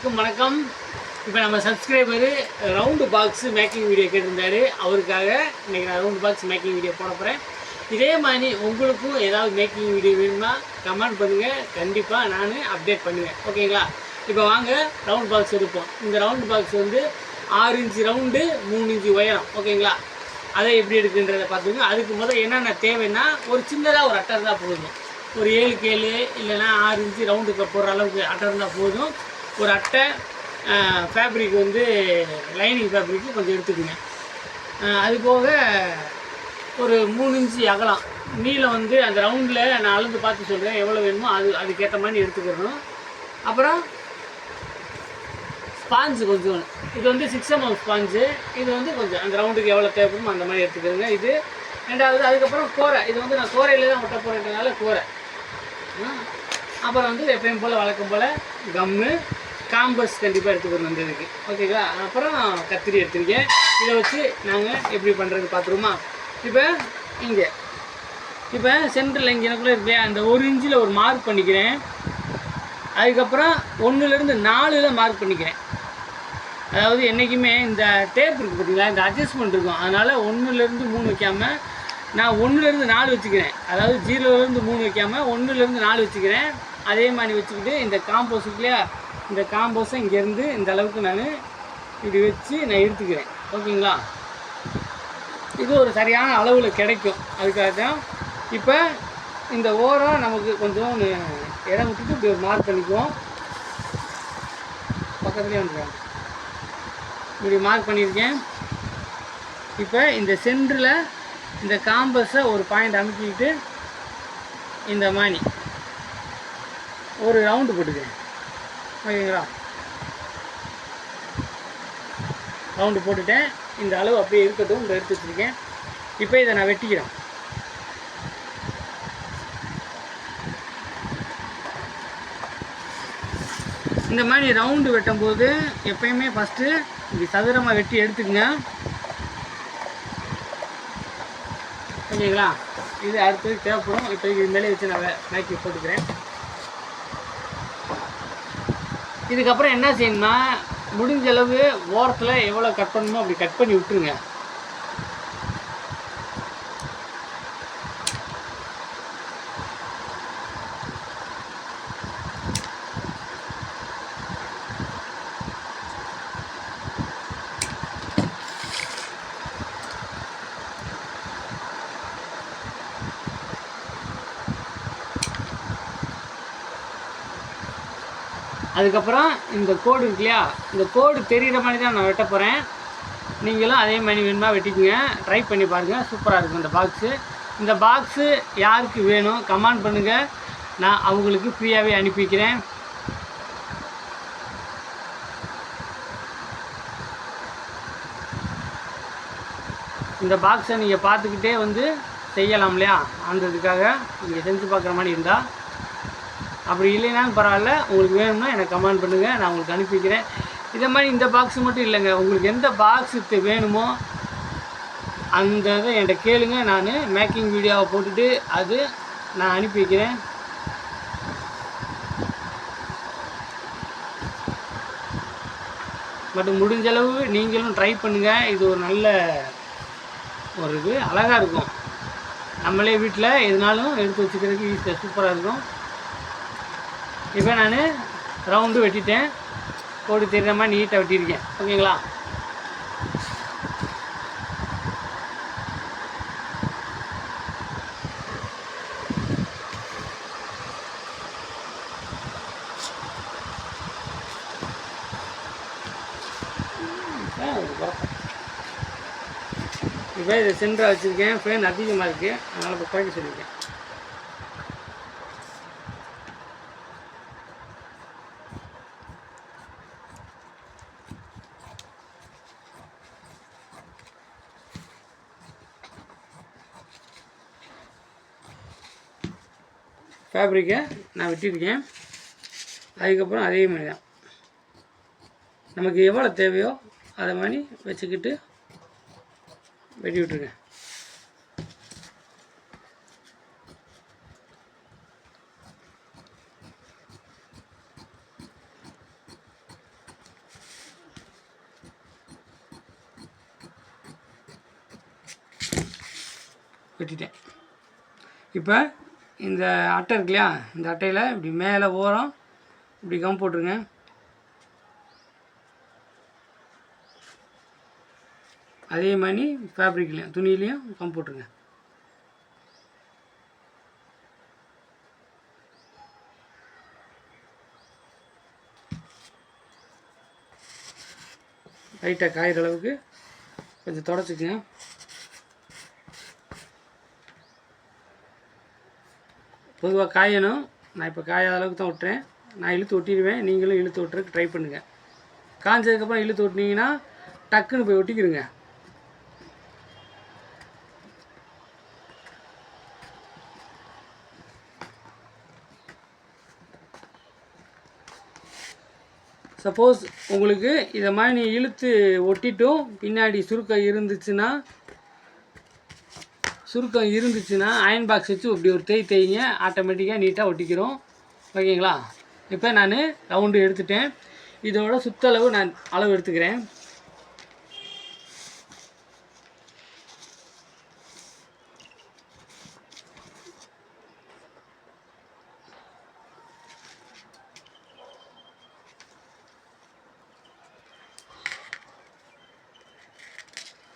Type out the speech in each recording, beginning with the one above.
அனைவருக்கும் வணக்கம். இப்போ நம்ம subscriber round box making video கேட்டிருந்தாரு. அவருக்காக இன்றைக்கி நான் ரவுண்டு பாக்ஸ் மேக்கிங் வீடியோ போட போகிறேன். இதே மாதிரி உங்களுக்கும் ஏதாவது மேக்கிங் வீடியோ வேணும்னா கமெண்ட் பண்ணுங்கள், கண்டிப்பாக நான் அப்டேட் பண்ணுவேன். ஓகேங்களா? இப்போ வாங்க ரவுண்ட் பாக்ஸ் எடுப்போம். இந்த ரவுண்டு பாக்ஸ் வந்து 6 இன்ச்சு ரவுண்டு 3 இன்ச்சு உயரம். ஓகேங்களா? அதை எப்படி எடுக்குன்றதை பார்த்துங்க. அதுக்கு முதல் என்னென்ன தேவைன்னா, ஒரு சின்னதாக ஒரு அட்டை இருந்தால் போதும். ஒரு 7க்கு 7 இல்லைனா 6 இன்ச்சு ரவுண்டுக்கு போடுற அளவுக்கு அட்டை இருந்தால் போதும். ஒரு அட்டை, ஃபேப்ரிக் வந்து லைனிங் ஃபேப்ரிக்கு கொஞ்சம் எடுத்துக்கோங்க. அது போக ஒரு 3 இன்ச்சு அகலம் நீளம் வந்து அந்த ரவுண்டில் நான் அளந்து பார்த்து சொல்கிறேன், எவ்வளோ வேணுமோ அதுக்கேற்ற மாதிரி எடுத்துக்கிறணும். அப்புறம் ஸ்பாஞ்சு கொஞ்சம், இது வந்து 6mm ஸ்பாஞ்சு. இது வந்து கொஞ்சம் அந்த ரவுண்டுக்கு எவ்வளோ தேவைப்படுமோ அந்த மாதிரி எடுத்துக்கிறேங்க. இது ரெண்டாவது. அதுக்கப்புறம் கோரை, இது வந்து நான் கோரையில் தான் ஒட்ட போகிறதுனால கோரை. அப்புறம் வந்து எப்பயும் போல் வழக்கம் போல் கம்மு, காம்பஸ் கண்டிப்பாக எடுத்துக்கணும் இந்த இதுக்கு. ஓகேங்களா? அப்புறம் கத்திரி எடுத்துருக்கேன். இதை வச்சு நாங்கள் எப்படி பண்ணுறது பார்த்துருவோமா? இப்போ சென்டரில் இங்கே எனக்குள்ளே இருக்கு, அந்த 1 இன்ச்சில் ஒரு மார்க் பண்ணிக்கிறேன். அதுக்கப்புறம் 1லேருந்து 4 மார்க் பண்ணிக்கிறேன். அதாவது என்றைக்குமே இந்த டேப் இருக்குது பார்த்தீங்களா, இந்த அட்ஜஸ்ட்மெண்ட் இருக்கும். அதனால் 1லேருந்து 3 வைக்காமல் நான் 1லேருந்து 4 வச்சுக்கிறேன். அதாவது 0லேருந்து 3 வைக்காமல் 1லேருந்து 4 வச்சுக்கிறேன். அதே மாதிரி வச்சுக்கிட்டு இந்த காம்போஸ் இல்லையா, இந்த காம்போஸை இங்கேருந்து இந்த அளவுக்கு நான் இப்படி வச்சு நான் எடுத்துக்கிறேன். ஓகேங்களா? இது ஒரு சரியான அளவில் கிடைக்கும். அதுக்காக தான் இப்போ இந்த ஓரம் நமக்கு கொஞ்சம் இடம் விட்டுட்டு இப்படி ஒரு மார்க் பண்ணிக்குவோம். பக்கத்துலேயே வந்துடுறேன். இப்படி மார்க் பண்ணியிருக்கேன். இப்போ இந்த சென்டரில் இந்த காம்பஸை ஒரு பாயிண்ட் அமுக்கிக்கிட்டு இந்த மாதிரி ஒரு ரவுண்டு போட்டுக்கிறேன். ஓகேங்களா? ரவுண்டு போட்டுட்டேன். இந்த அளவு அப்படியே இருக்கட்டும். இந்த எடுத்து வச்சுருக்கேன். இப்போ இதை நான் வெட்டிக்கிறேன். இந்த மாதிரி ரவுண்டு வெட்டும்போது எப்பயுமே ஃபஸ்ட்டு இப்படி சதுரமாக வெட்டி எடுத்துக்கங்க. ஓகேங்களா? இது அடுத்தது தேவைப்படும். இப்போ இது மேலே வச்சு நான் மேக்கி போட்டுக்கிறேன். இதுக்கப்புறம் என்ன செய்யணும்னா, முடிஞ்ச அளவு ஓரத்தில் எவ்வளோ கட் பண்ணணுமோ அப்படி கட் பண்ணி விட்டுருங்க. அதுக்கப்புறம் இந்த கோடு இருக்கு இல்லையா, இந்த கோடு தெரிகிற மாதிரி தான் நான் வெட்ட போகிறேன். நீங்களும் அதே மாதிரி வேணுமா வெட்டிக்குங்க. ட்ரை பண்ணி பாருங்கள், சூப்பராக இருக்கும் இந்த பாக்ஸு. இந்த பாக்ஸு யாருக்கு வேணும் கமெண்ட் பண்ணுங்கள், நான் அவங்களுக்கு ஃப்ரீயாகவே அனுப்பிக்கிறேன். இந்த பாக்ஸை நீங்கள் பார்த்துக்கிட்டே வந்து செய்யலாம் இல்லையா, அந்த இதுக்காக நீங்கள் செஞ்சு பார்க்குற மாதிரி இருந்தால். அப்படி இல்லைனாலும் பரவாயில்ல, உங்களுக்கு வேணும்னா எனக்கு கமெண்ட் பண்ணுங்கள், நான் உங்களுக்கு அனுப்பிக்கிறேன். இதே மாதிரி இந்த பாக்ஸ் மட்டும் இல்லைங்க, உங்களுக்கு எந்த பாக்ஸுக்கு வேணுமோ அந்த இதை என்கிட்ட கேளுங்க. நான் மேக்கிங் வீடியோவை போட்டுட்டு அது நான் அனுப்பி வைக்கிறேன். பட் முடிஞ்சளவு நீங்களும் ட்ரை பண்ணுங்கள். இது ஒரு நல்ல ஒரு இது, அழகாக இருக்கும். நம்மளே வீட்டில் எதுனாலும் எடுத்து வச்சுக்கிறதுக்கு ஈஸியாக சூப்பராக இருக்கும். இப்போ நான் ரவுண்டு வெட்டிட்டேன். கோடு தெரிகிற மாதிரி நீட்டாக வெட்டியிருக்கேன். ஓகேங்களா? இப்போ இதை சென்டராக வச்சுருக்கேன். ஃபேன் அதிகமாக இருக்குது, அதனால் இப்போ குறைக்க சொல்லியிருக்கேன். ஃபேப்ரிக்கை நான் வெட்டியிருக்கேன். அதுக்கப்புறம் அதே மாதிரி தான் நமக்கு எவ்வளோ தேவையோ அதை மாதிரி வச்சுக்கிட்டு வெட்டி விட்டுருங்க. வெட்டிட்டேன். இப்போ இந்த அட்டை இருக்கு இல்லையா, இந்த அட்டையில் இப்படி மேலே ஓரம் இப்படி கம் போட்டுருங்க. அதே மாதிரி ஃபேப்ரிக்லேயும் துணியிலையும் கம் போட்டுருங்க. லைட்டாக காயிற அளவுக்கு கொஞ்சம் தொடச்சிக்குங்க. பொதுவாக காயணும். நான் இப்போ காயாத அளவுக்கு தான் விட்டுறேன். நான் இழுத்து ஒட்டிடுவேன், நீங்களும் இழுத்து ஒட்டுறதுக்கு ட்ரை பண்ணுங்கள். காஞ்சதுக்கப்புறம் இழுத்து ஒட்டினீங்கன்னா டக்குன்னு போய் ஒட்டிக்கிடுங்க. சப்போஸ் உங்களுக்கு இதை மாதிரி நீ இழுத்து ஒட்டிட்டும் பின்னாடி சுருக்கம் இருந்துச்சுன்னா அயன் பாக்ஸ் வச்சு இப்படி ஒரு தேய்ங்க, ஆட்டோமேட்டிக்காக நீட்டாக ஒட்டிக்கிறோம். ஓகேங்களா? இப்போ நான் ரவுண்டு எடுத்துட்டேன். இதோட சுற்றளவு நான் அளவு எடுத்துக்கிறேன்.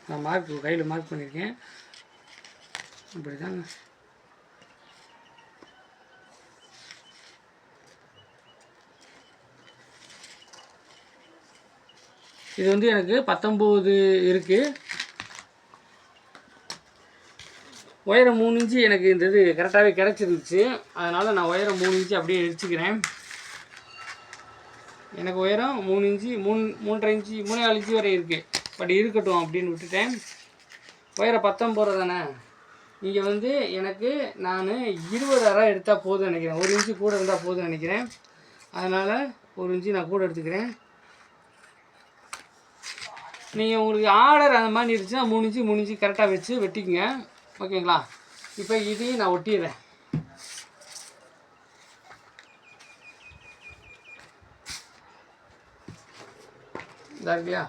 நான் கையில் மார்க் பண்ணியிருக்கேன். இப்படி தாங்க. இது வந்து எனக்கு 19 இருக்குது. உயரம் 3 இன்ச்சு எனக்கு இந்த இது கரெக்டாகவே கிடச்சிருந்துச்சு. அதனால் நான் உயரம் 3 இன்ச்சு அப்படியே எடுத்துக்கிறேன். எனக்கு உயரம் 3 இன்ச்சு 3.5 இன்ச்சு 3.4 இன்ச்சு வரை இருக்குது. பட் இருக்கட்டும் அப்படின்னு விட்டுட்டேன். உயரம் 19 தானே. இங்கே வந்து எனக்கு நான் 20 அரை எடுத்தால் போதும்னு நினைக்கிறேன். 1 இன்ச்சு கூட இருந்தால் போதும்னு நினைக்கிறேன். அதனால் 1 இன்ச்சு நான் கூட எடுத்துக்கிறேன். நீங்கள் உங்களுக்கு ஆர்டர் அந்த மாதிரி இருந்துச்சுன்னா 3 இன்ச்சு கரெக்டாக வச்சு வெட்டிக்குங்க. ஓகேங்களா? இப்போ இதையும் நான் ஒட்டிடுறேன். இதா இருக்குல்லையா?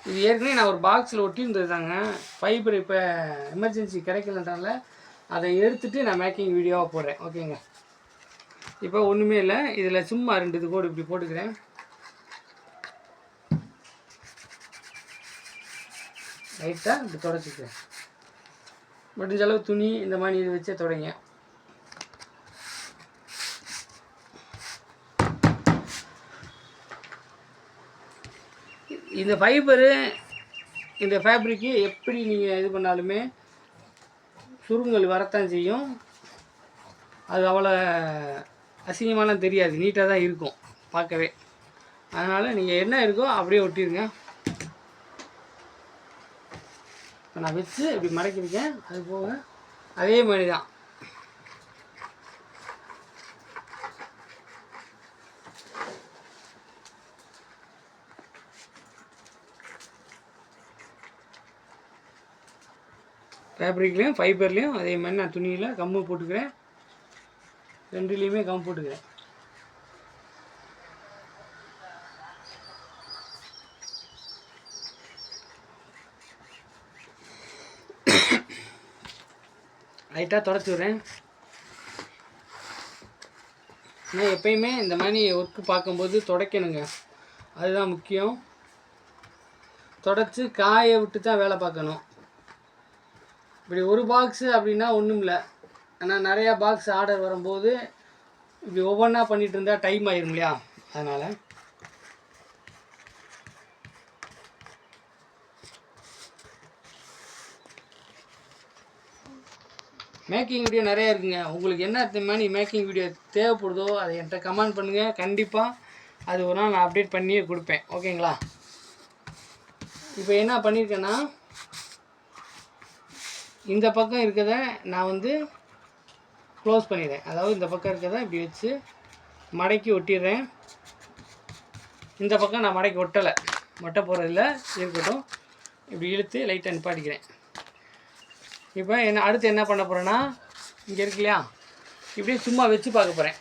இது ஏற்கனவே நான் ஒரு பாக்ஸில் ஒட்டியிருந்தது தாங்க. ஃபைபர் இப்போ எமர்ஜென்சி கிடைக்கலன்றனால அதை எடுத்துகிட்டு நான் மேக்கிங் வீடியோவாக போடுறேன். ஓகேங்க. இப்போ ஒன்றுமே இல்லை. இதில் சும்மா 2 இது கோடு இப்படி போட்டுக்கிறேன். லைட்டாக இப்படி தொடச்சிக்கிறேன். முடிஞ்ச அளவு துணி இந்த மாதிரி இது வச்சே தொடங்க. இந்த ஃபைபரு இந்த ஃபேப்ரிக்கு எப்படி நீங்கள் இது பண்ணாலுமே சுருங்கல் வரத்தான் செய்யும். அது அவ்வளோ அசிங்கமாலாம் தெரியாது, நீட்டாக தான் இருக்கும் பார்க்கவே. அதனால் நீங்கள் என்ன இருக்கோ அப்படியே ஒட்டிடுங்க. இப்போ நான் வச்சு இப்படி மடக்கிருக்கேன். அது போக அதே மாதிரி தான் ஃபேப்ரிக்லேயும் ஃபைபர்லேயும் அதே மாதிரி நான் துணியில் கம்மு போட்டுக்கிறேன். 2லேயுமே கம் போட்டுக்கிறேன். லைட்டாக தொடச்சி விட்றேன். ஆனால் எப்பயுமே இந்த மாதிரி ஒர்க்கு பார்க்கும்போது துடைக்கணுங்க, அதுதான் முக்கியம். தொடச்சி காய விட்டு தான் வேலை பார்க்கணும். இப்படி ஒரு பாக்ஸு அப்படின்னா ஒன்றும் இல்லை. ஆனால் நிறையா பாக்ஸ் ஆர்டர் வரும்போது இப்படி ஒவ்வொன்றா பண்ணிகிட்டு இருந்தால் டைம் ஆயிரும் இல்லையா? அதனால் மேக்கிங் வீடியோ நிறையா இருக்குங்க. உங்களுக்கு என்ன மாதிரி மேக்கிங் வீடியோ தேவைப்படுதோ அதை என்கிட்ட கமெண்ட் பண்ணுங்கள். கண்டிப்பாக அது ஒரு நாள் நான் அப்டேட் பண்ணியே கொடுப்பேன். ஓகேங்களா? இப்போ என்ன பண்ணியிருக்கேன்னா, இந்த பக்கம் இருக்கிறத நான் வந்து க்ளோஸ் பண்ணிடுறேன். அதாவது இந்த பக்கம் இருக்கிறத இப்படி வச்சு மடக்கி ஒட்டிடுறேன். இந்த பக்கம் நான் மடக்கி ஒட்டலை, ஒட்ட போகிறதில்ல, இருக்கட்டும். இப்படி இழுத்து லைட்டாக நிப்பாட்டிக்கிறேன். இப்போ அடுத்து என்ன பண்ண போகிறேன்னா, இங்கே இருக்கு இல்லையா, இப்படியே சும்மா வச்சு பார்க்க போகிறேன்.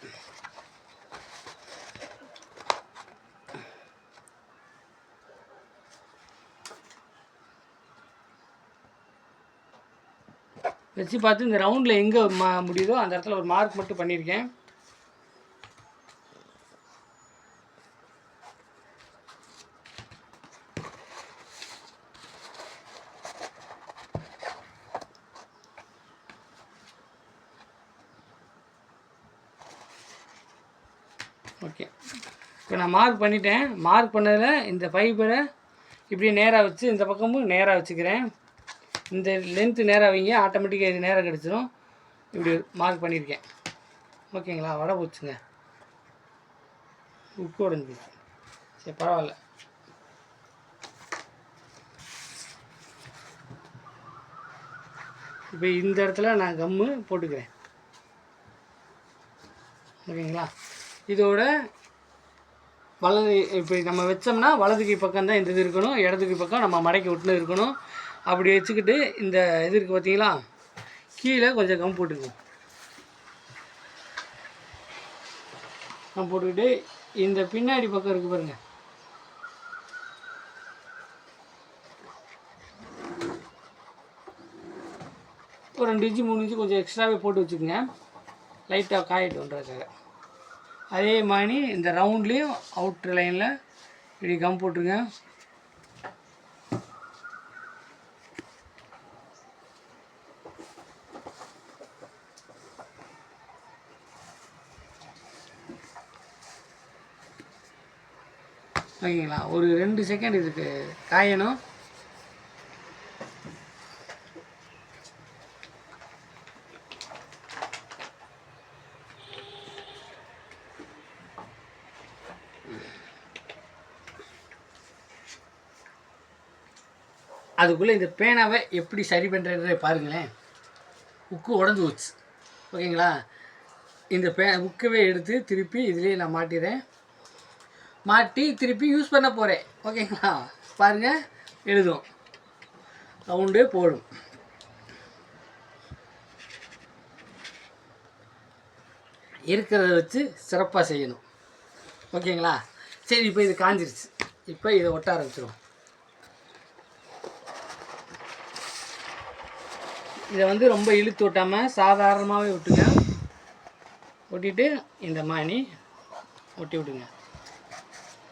வச்சு பார்த்து இந்த ரவுண்டில் எங்கே முடியுதோ அந்த இடத்துல ஒரு மார்க் மட்டும் பண்ணியிருக்கேன். ஓகே, இப்போ நான் மார்க் பண்ணிட்டேன். மார்க் பண்ணதில் இந்த ஃபைபரை இப்படி நேராக வச்சு இந்த பக்கமும் நேராக வச்சுக்கிறேன். இந்த லென்த்து நேராக வைங்க, ஆட்டோமேட்டிக்காக இது நேராக கிடச்சிரும். இப்படி மார்க் பண்ணியிருக்கேன். ஓகேங்களா? வடை போச்சுங்க, உப்பு உடஞ்சிச்சு. சரி பரவாயில்ல. இப்போ இந்த இடத்துல நான் கம்மு போட்டுக்கிறேன். ஓகேங்களா? இதோட வலது இப்படி நம்ம வச்சோம்னா வலதுக்கு பக்கம் தான் இந்த இது இருக்கணும், இடதுக்கு பக்கம் நம்ம மடக்கி விட்டுன்னு இருக்கணும். அப்படி வச்சுக்கிட்டு இந்த இது இருக்குது பார்த்தீங்களா, கீழே கொஞ்சம் கம் போட்டுக்குவோம். கம் போட்டுக்கிட்டு இந்த பின்னாடி பக்கம் இருக்குது பாருங்கள், ஒரு 2 இன்ச்சு 3 இன்ச்சு கொஞ்சம் எக்ஸ்ட்ராவே போட்டு வச்சுக்கோங்க, லைட்டாக காயிட்டுன்றதுக்காக. அதே மாதிரி இந்த ரவுண்ட்லேயும் அவுட்ரு லைனில் இப்படி கம் போட்டுருங்க. ஓகேங்களா? ஒரு 2 செகண்ட் இதுக்கு காயணும். அதுக்குள்ளே இந்த பேனாவை எப்படி சரி பண்ணுறதை பாருங்களேன். உக்கு உடஞ்சி போச்சு. ஓகேங்களா? இந்த உக்கவே எடுத்து திருப்பி இதுலேயே நான் மாட்டிடுறேன். மாட்டி திருப்பி யூஸ் பண்ண போகிறேன். ஓகேங்களா? பாருங்கள், எழுதும், ரவுண்டு போடும். இருக்கிறத வச்சு சிறப்பாக செய்யணும். ஓகேங்களா? சரி, இப்போ இது காஞ்சிருச்சு. இப்போ இதை ஒட்ட ஆரம்பிச்சிடும். இதை வந்து ரொம்ப இழுத்து விட்டாமல் சாதாரணமாகவே விட்டுங்க. ஒட்டிட்டு இந்த மாதிரி ஒட்டி விட்டுங்க.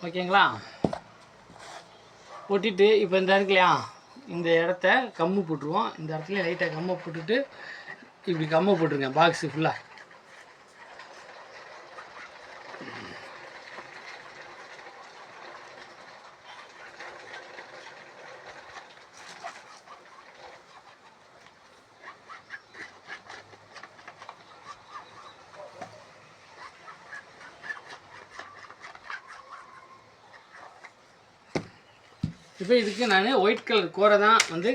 ஓகேங்களா? ஒட்டிட்டு இப்போ இந்த இருக்கு இல்லையா, இந்த இடத்த கம்மு போட்டுருவோம். இந்த இடத்துல லைட்டாக கம்மை போட்டுட்டு இப்படி கம்மை போட்டுருங்க பாக்ஸு ஃபுல்லாக. இப்போ இதுக்கு நான் ஒயிட் கலர் கோரை தான் வந்து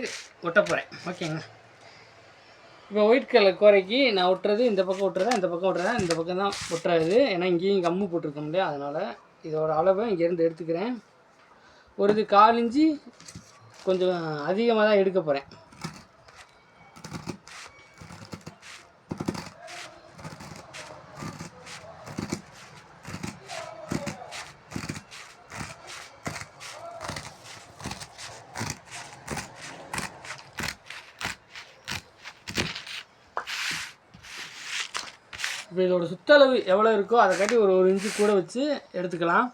ஒட்ட போகிறேன். ஓகேங்க? இப்போ ஒயிட் கலர் கோரைக்கு நான் ஒட்டுறது இந்த பக்கம் ஒட்டுறதா இந்த பக்கம் ஒட்டுறதா, இந்த பக்கம் தான் ஒட்டுறது. ஏன்னா இங்கேயும் கம்மு போட்டிருக்க முடியாது, அதனால் இதோட அளவை இங்கேருந்து எடுத்துக்கிறேன். ஒரு இது 1/4 இன்ச்சு கொஞ்சம் அதிகமாக தான் எடுக்க போகிறேன். இப்போ இதோட சுற்றளவு எவ்வளோ இருக்கோ அதை காட்டி ஒரு 1 இன்ச்சு கூட வச்சு எடுத்துக்கலாம்.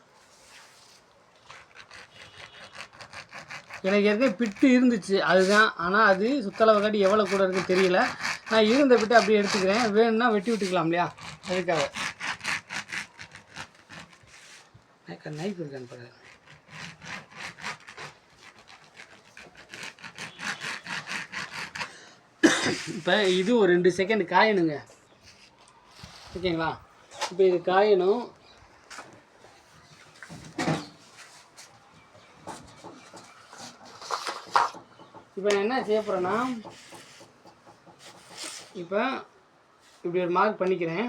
எனக்கு ஏற்கனவே பிட்டு இருந்துச்சு அதுதான், ஆனால் அது சுற்றளவு காட்டி எவ்வளோ கூட இருக்குன்னு தெரியல. நான் இருந்த பிட்டு அப்படியே எடுத்துக்கிறேன். வேணும்னா வெட்டி விட்டுக்கலாம் இல்லையா, அதுக்காக. நைஃப் இருக்கான்னு பாருங்க. இப்போ இது ஒரு 2 செகண்ட் காயணுங்க. ஓகேங்களா? இப்போ இது காயணும். இப்போ நான் என்ன செய்ய போகிறேன்னா, இப்போ இப்படி ஒரு மார்க் பண்ணிக்கிறேன்.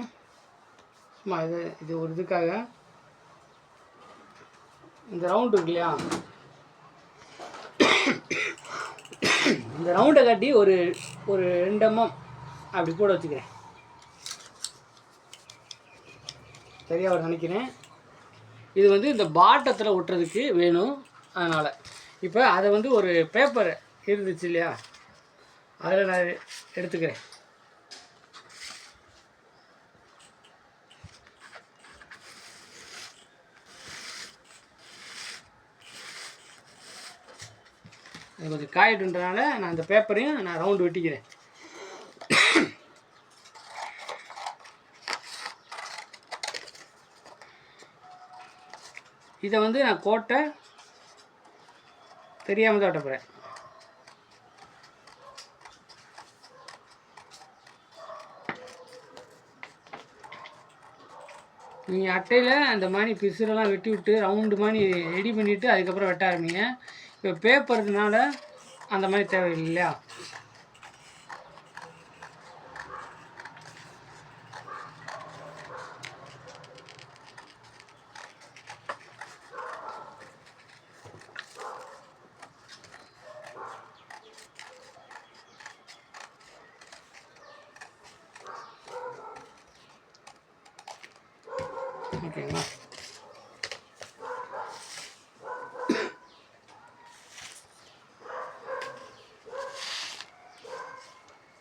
சும்மா இது ஒரு இதுக்காக இந்த ரவுண்டு இருக்கு இல்லையா, இந்த ரவுண்டை காட்டி ஒரு 2 mm அப்படி கூட வச்சுக்கிறேன். சரியாக அவர் நினைக்கிறேன். இது வந்து இந்த பாட்டத்தில் ஒட்டுறதுக்கு வேணும். அதனால் இப்போ அதை வந்து ஒரு பேப்பர் இருந்துச்சு இல்லையா, அதில் நான் எடுத்துக்கிறேன். அது கொஞ்சம் காயிட்டுன்றனால நான் அந்த பேப்பரையும் நான் ரவுண்டு வெட்டிக்கிறேன். இதை வந்து நான் கோட்டை தெரியாமல் தான் வெட்ட போகிறேன். நீங்கள் அட்டையில் அந்த மாதிரி பிசுரெல்லாம் வெட்டி விட்டு ரவுண்டு மாதிரி ரெடி பண்ணிவிட்டு அதுக்கப்புறம் வெட்ட ஆரம்பிங்க. இப்போ பேப்பர்னால அந்த மாதிரி தேவையில்லை இல்லையா? ஓகேங்களா?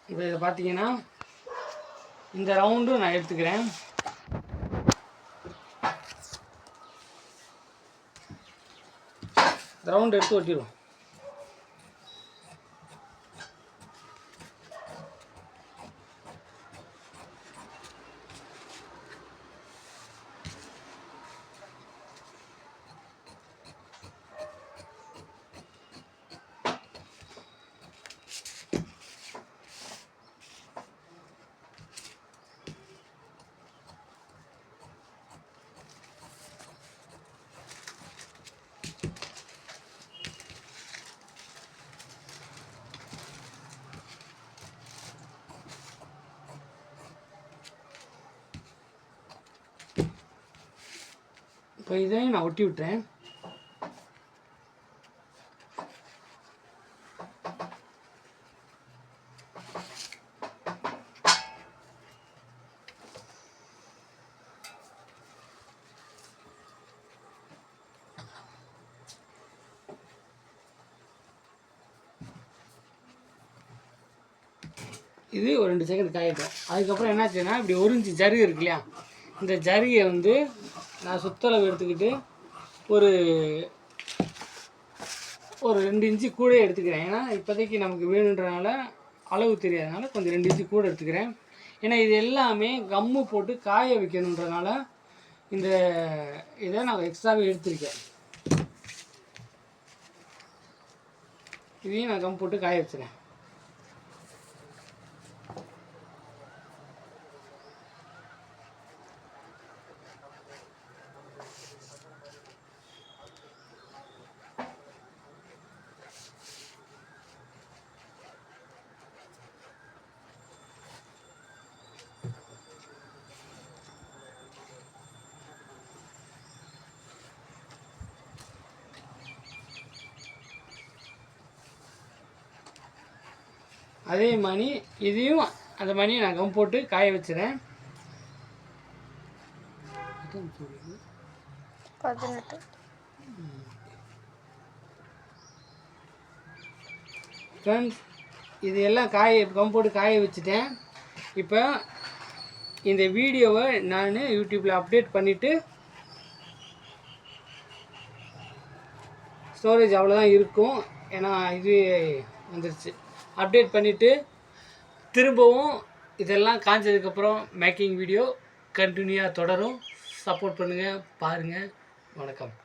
இப்போ இதை பார்த்தீங்கன்னா இந்த ரவுண்டும் நான் எடுத்துக்கிறேன். ரவுண்டு எடுத்து ஒட்டிடுவோம். இப்போ இதையும் நான் ஒட்டி விட்டுறேன். இது ஒரு 2 செகண்ட் காயிட்டோம். அதுக்கப்புறம் என்னாச்சுன்னா இப்படி ஒரிஞ்சு ஜருகு இருக்கு இல்லையா, இந்த ஜருகையை வந்து நான் சுத்தளவு எடுத்துக்கிட்டு ஒரு 2 இன்ச்சு கூட எடுத்துக்கிறேன். ஏன்னா இப்போதைக்கு நமக்கு வேணுன்றனால அளவு தெரியாதனால கொஞ்சம் 2 இன்ச்சு கூட எடுத்துக்கிறேன். ஏன்னா இது எல்லாமே கம்மு போட்டு காய வைக்கணுன்றனால இந்த இதை நான் எக்ஸ்ட்ராவே எடுத்துருக்கேன். இதையும் நான் கம் போட்டு காய வச்சுறேன். அதே மாதிரி இதையும் அந்த மாதிரி நான் கம் போட்டு காய வச்சுறேன். 18 ஃப்ரெண்ட்ஸ், இது எல்லாம் கம் போட்டு காய வச்சுட்டேன். இப்போ இந்த வீடியோவை நான் யூடியூப்பில் அப்டேட் பண்ணிவிட்டு ஸ்டோரேஜ் அவ்வளோதான் இருக்கும். ஏன்னா இது வந்துருச்சு. அப்டேட் பண்ணிவிட்டு திரும்பவும் இதெல்லாம் காஞ்சதுக்கப்புறம் மேக்கிங் வீடியோ கண்டினியூவாக தொடரும். சப்போர்ட் பண்ணுங்கள், பாருங்கள். வணக்கம்.